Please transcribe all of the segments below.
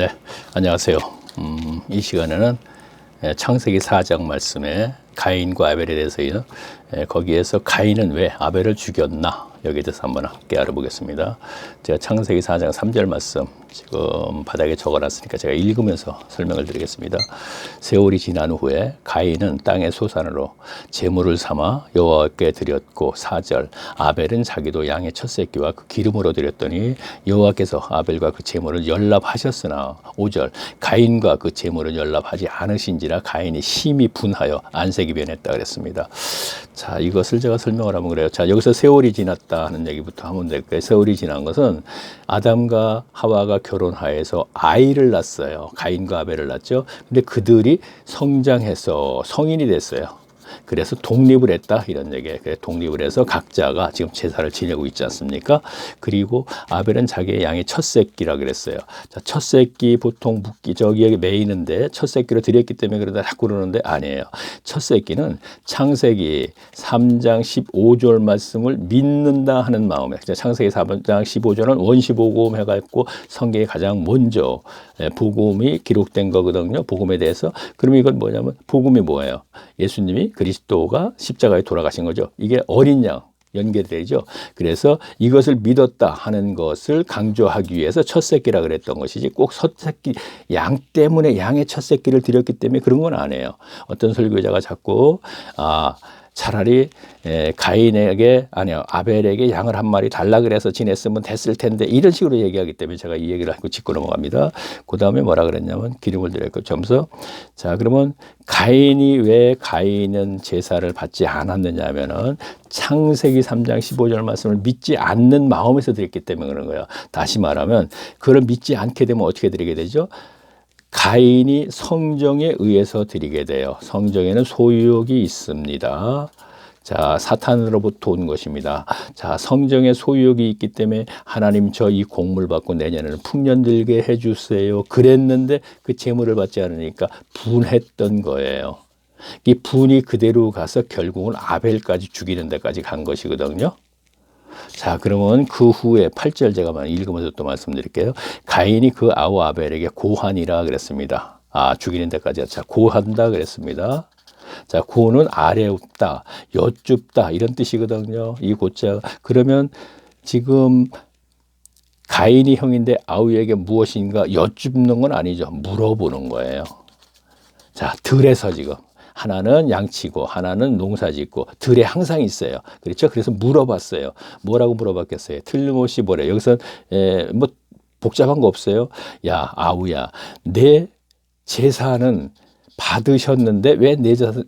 네, 안녕하세요. 이 시간에는 창세기 4장 말씀에 가인과 아벨에 대해서요. 거기에서 가인은 왜 아벨을 죽였나? 여기에 대해서 한번 함께 알아보겠습니다. 제가 창세기 4장 3절 말씀 지금 바닥에 적어놨으니까 제가 읽으면서 설명을 드리겠습니다. 세월이 지난 후에 가인은 땅의 소산으로 제물을 삼아 여호와께 드렸고 4절 아벨은 자기도 양의 첫 새끼와 그 기름으로 드렸더니 여호와께서 아벨과 그 제물을 연납하셨으나 5절 가인과 그 제물을 연납하지 않으신지라 가인이 심히 분하여 안색이 변했다 그랬습니다. 자, 이것을 제가 설명을 하면 그래요. 자, 여기서 세월이 지났다 하는 얘기부터 하면 될 거예요. 세월이 지난 것은 아담과 하와가 결혼하여서 아이를 낳았어요. 가인과 아벨을 낳았죠. 근데 그들이 성장해서 성인이 됐어요. 그래서 독립을 했다 이런 얘기예요. 독립을 해서 각자가 지금 제사를 지내고 있지 않습니까? 그리고 아벨은 자기의 양의 첫 새끼라 그랬어요. 자, 첫 새끼 보통 묵기 저기에 매이는데 첫 새끼로 드렸기 때문에 그러다 자꾸 그러는데 아니에요. 첫 새끼는 창세기 3장 15절 말씀을 믿는다 하는 마음에 창세기 4장 15절은 원시복음 해가지고 성경에 가장 먼저 복음이 기록된 거거든요. 복음에 대해서. 그러면 이건 뭐냐면 복음이 뭐예요? 예수님이 그리스도가 십자가에 돌아가신 거죠. 이게 어린 양 연계되죠. 그래서 이것을 믿었다 하는 것을 강조하기 위해서 첫 새끼라 그랬던 것이지 꼭 첫 새끼 양 때문에 양의 첫 새끼를 드렸기 때문에 그런 건 아니에요. 어떤 설교자가 자꾸 차라리 가인에게 아니요 아벨에게 양을 한 마리 달라 그래서 지냈으면 됐을 텐데 이런 식으로 얘기하기 때문에 제가 이 얘기를 하고 짚고 넘어갑니다. 그 다음에 뭐라 그랬냐면 기름을 드렸고 점서 자 그러면 가인이 왜 가인은 제사를 받지 않았느냐 하면은 창세기 3장 15절 말씀을 믿지 않는 마음에서 드렸기 때문에 그런 거예요. 다시 말하면 그걸 믿지 않게 되면 어떻게 드리게 되죠? 가인이 성정에 의해서 드리게 돼요. 성정에는 소유욕이 있습니다. 자, 사탄으로부터 온 것입니다. 자, 성정에 소유욕이 있기 때문에 하나님 저 이 곡물 받고 내년에는 풍년 들게 해주세요. 그랬는데 그 재물을 받지 않으니까 분했던 거예요. 이 분이 그대로 가서 결국은 아벨까지 죽이는 데까지 간 것이거든요. 자, 그러면 그 후에 8절 제가 읽으면서 또 말씀드릴게요. 가인이 그 아우 아벨에게 고하니라 그랬습니다. 죽이는 데까지. 자, 고한다 그랬습니다. 자, 고는 아래옵다, 여쭙다 이런 뜻이거든요. 이 고자. 그러면 지금 가인이 형인데 아우에게 무엇인가 여쭙는 건 아니죠. 물어보는 거예요. 자, 들에서 지금. 하나는 양치고 하나는 농사짓고 들에 항상 있어요. 그렇죠? 그래서 물어봤어요. 뭐라고 물어봤겠어요? 틀림없이 뭐래? 여기서 뭐 복잡한 거 없어요. 야 아우야, 내 제사는 받으셨는데 왜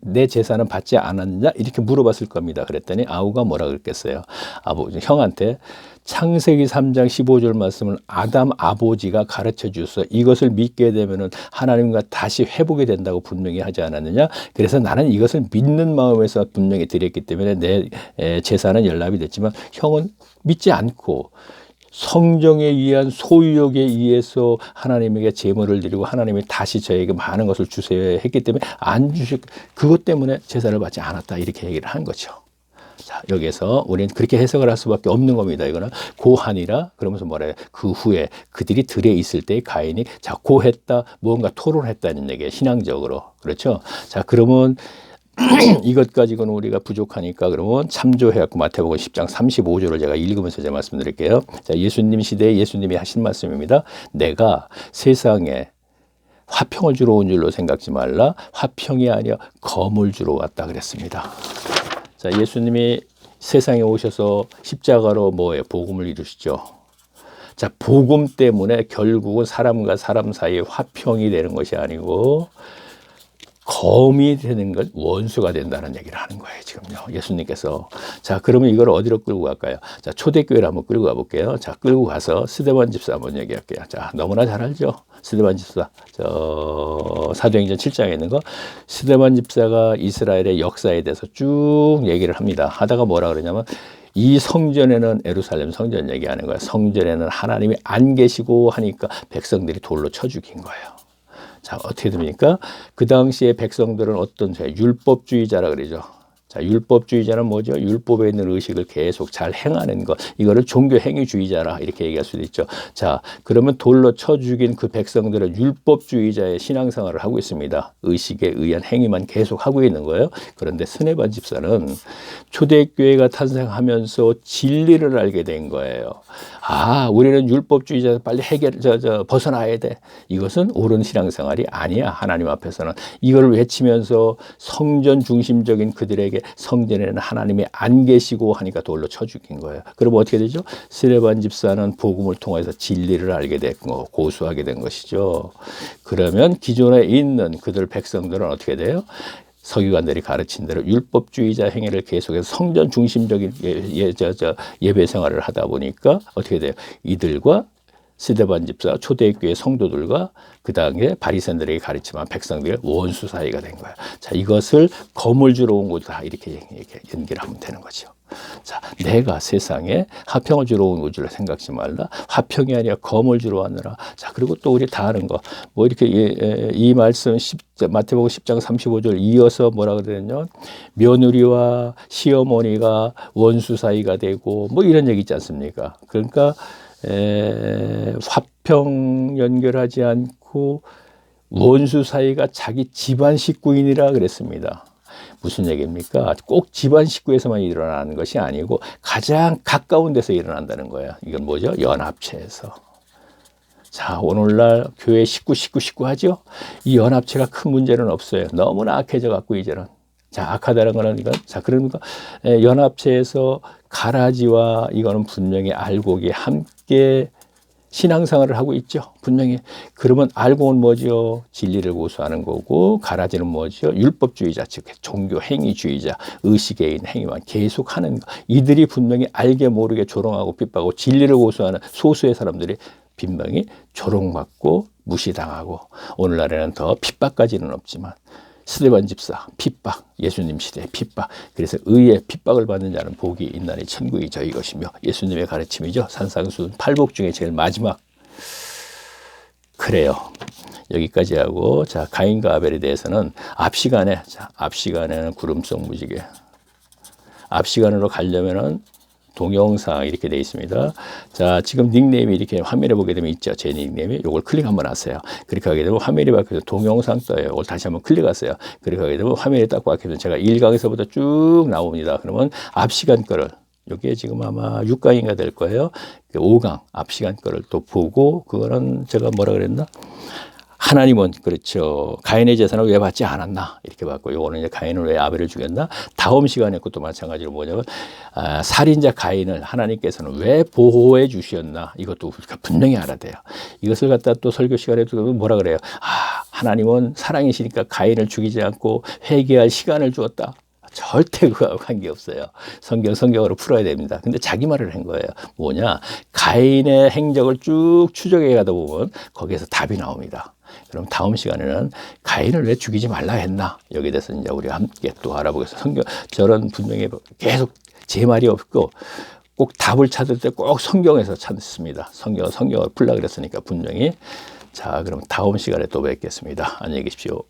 내 제사는 받지 않았냐? 이렇게 물어봤을 겁니다. 그랬더니 아우가 뭐라 그랬겠어요? 아버지 형한테 창세기 3장 15절 말씀을 아담 아버지가 가르쳐 주셔서 이것을 믿게 되면은 하나님과 다시 회복이 된다고 분명히 하지 않았느냐? 그래서 나는 이것을 믿는 마음에서 분명히 드렸기 때문에 내 제사는 연락이 됐지만 형은 믿지 않고 성정에 의한 소유욕에 의해서 하나님에게 제물을 드리고 하나님이 다시 저에게 많은 것을 주세요 했기 때문에 안 주실 그것 때문에 제사를 받지 않았다 이렇게 얘기를 한 거죠. 자, 여기에서 우리는 그렇게 해석을 할 수밖에 없는 겁니다. 이거는 고하니라 그러면서 뭐래요? 그 후에 그들이 들에 있을 때 가인이 자 고했다 무언가 토론했다는 얘기예요. 신앙적으로 그렇죠. 자 그러면 이것 가지고는 우리가 부족하니까 그러면 참조해갖고 마태복음 10장 35절을 제가 읽으면서 제가 말씀드릴게요. 자, 예수님 시대에 예수님이 하신 말씀입니다. 내가 세상에 화평을 주러 온 줄로 생각지 말라. 화평이 아니라 검을 주러 왔다 그랬습니다. 자, 예수님이 세상에 오셔서 십자가로 뭐예요? 복음을 이루시죠. 자, 복음 때문에 결국은 사람과 사람 사이에 화평이 되는 것이 아니고 검이 되는 것, 원수가 된다는 얘기를 하는 거예요, 지금요. 예수님께서. 자, 그러면 이걸 어디로 끌고 갈까요? 자, 초대교회를 한번 끌고 가볼게요. 자, 끌고 가서 스데반 집사 한번 얘기할게요. 자, 너무나 잘 알죠? 스데반 집사. 사도행전 7장에 있는 거. 스데반 집사가 이스라엘의 역사에 대해서 쭉 얘기를 합니다. 하다가 뭐라 그러냐면, 이 성전에는 예루살렘 성전 얘기하는 거예요. 성전에는 하나님이 안 계시고 하니까 백성들이 돌로 쳐 죽인 거예요. 자, 어떻게 됩니까? 그 당시에 백성들은 어떤 율법주의자라 그러죠. 자, 율법주의자는 뭐죠? 율법에 있는 의식을 계속 잘 행하는 것. 이거를 종교 행위주의자라 이렇게 얘기할 수도 있죠. 자, 그러면 돌로 쳐 죽인 그 백성들은 율법주의자의 신앙생활을 하고 있습니다. 의식에 의한 행위만 계속 하고 있는 거예요. 그런데 스데반 집사는 초대교회가 탄생하면서 진리를 알게 된 거예요. 아, 우리는 율법주의자 빨리 벗어나야 돼. 이것은 옳은 신앙생활이 아니야. 하나님 앞에서는. 이걸 외치면서 성전 중심적인 그들에게 성전에는 하나님이 안 계시고 하니까 돌로 쳐 죽인 거예요. 그럼 어떻게 되죠? 스데반 집사는 복음을 통해서 진리를 알게 됐고 고수하게 된 것이죠. 그러면 기존에 있는 그들 백성들은 어떻게 돼요? 서기관들이 가르친 대로 율법주의자 행위를 계속해서 성전 중심적인 예배 생활을 하다 보니까 어떻게 돼요? 이들과 스데반 집사, 초대교회 성도들과 그 다음에 바리새인들에게 가르치면 백성들의 원수 사이가 된 거야. 자, 이것을 검을 주러 온 거다 이렇게 연기를 하면 되는 거죠. 자, 내가 세상에 화평을 주러 온 줄을 생각지 말라. 화평이 아니라 검을 주러 왔느라. 자, 그리고 또 우리 다 아는 거. 뭐 이렇게 이 말씀 마태복음 10장 35절 이어서 뭐라 그러냐면 며느리와 시어머니가 원수 사이가 되고 뭐 이런 얘기 있지 않습니까? 그러니까 화평 연결하지 않고 원수 사이가 자기 집안 식구인이라 그랬습니다. 무슨 얘기입니까? 꼭 집안 식구에서만 일어나는 것이 아니고 가장 가까운 데서 일어난다는 거예요. 이건 뭐죠? 연합체에서. 자, 오늘날 교회 식구 하죠? 이 연합체가 큰 문제는 없어요. 너무나 악해져 갖고 이제는. 자, 악하다는 거는 이건, 자, 그러니까 연합체에서 가라지와 이거는 분명히 알곡이 함께 신앙생활을 하고 있죠. 분명히. 그러면 알곡은 뭐죠? 진리를 고수하는 거고, 가라지는 뭐죠? 율법주의자, 즉 종교 행위주의자, 의식에 있는 행위만 계속 하는 거. 이들이 분명히 알게 모르게 조롱하고 핍박하고 진리를 고수하는 소수의 사람들이 분명히 조롱받고 무시당하고, 오늘날에는 더 핍박까지는 없지만 스데반 집사 핍박, 예수님 시대의 핍박. 그래서 의의 핍박을 받는 자는 복이 있나니 천국이 저희 것이며 예수님의 가르침이죠. 산상수훈 8복 중에 제일 마지막. 그래요. 여기까지 하고, 자, 가인과 아벨에 대해서는 앞 시간에는 구름성 무지개. 앞 시간으로 가려면은 동영상 이렇게 되어 있습니다. 자, 지금 닉네임이 이렇게 화면에 보게 되면 있죠. 제 닉네임이. 요걸 클릭 한번 하세요. 클릭하게 되면 화면이 바뀌어서 동영상 떠요. 이걸 다시 한번 클릭하세요. 클릭하게 되면 화면이 딱 바뀌면 제가 1강에서부터 쭉 나옵니다. 그러면 앞 시간 거를, 이게 지금 아마 6강인가 될 거예요. 5강 앞 시간 거를 또 보고, 그거는 제가 뭐라 그랬나? 하나님은 그렇죠. 가인의 재산을 왜 받지 않았나? 이렇게 받고, 이거는 이제 가인을 왜 아벨을 죽였나? 다음 시간에 그것도 마찬가지로 뭐냐면, 살인자 가인을 하나님께서는 왜 보호해 주셨나? 이것도 우리가 분명히 알아야 돼요. 이것을 갖다 또 설교 시간에도 뭐라 그래요? 하나님은 사랑이시니까 가인을 죽이지 않고 회개할 시간을 주었다. 절대 그거하고 관계없어요. 성경으로 풀어야 됩니다. 근데 자기 말을 한 거예요. 뭐냐? 가인의 행적을 쭉 추적해 가다 보면 거기에서 답이 나옵니다. 그럼 다음 시간에는 가인을 왜 죽이지 말라 했나? 여기에 대해서 이제 우리가 함께 또 알아보겠습니다. 저는 분명히 계속 제 말이 없고 꼭 답을 찾을 때 꼭 성경에서 찾습니다. 성경을 풀라 그랬으니까 분명히. 자, 그럼 다음 시간에 또 뵙겠습니다. 안녕히 계십시오.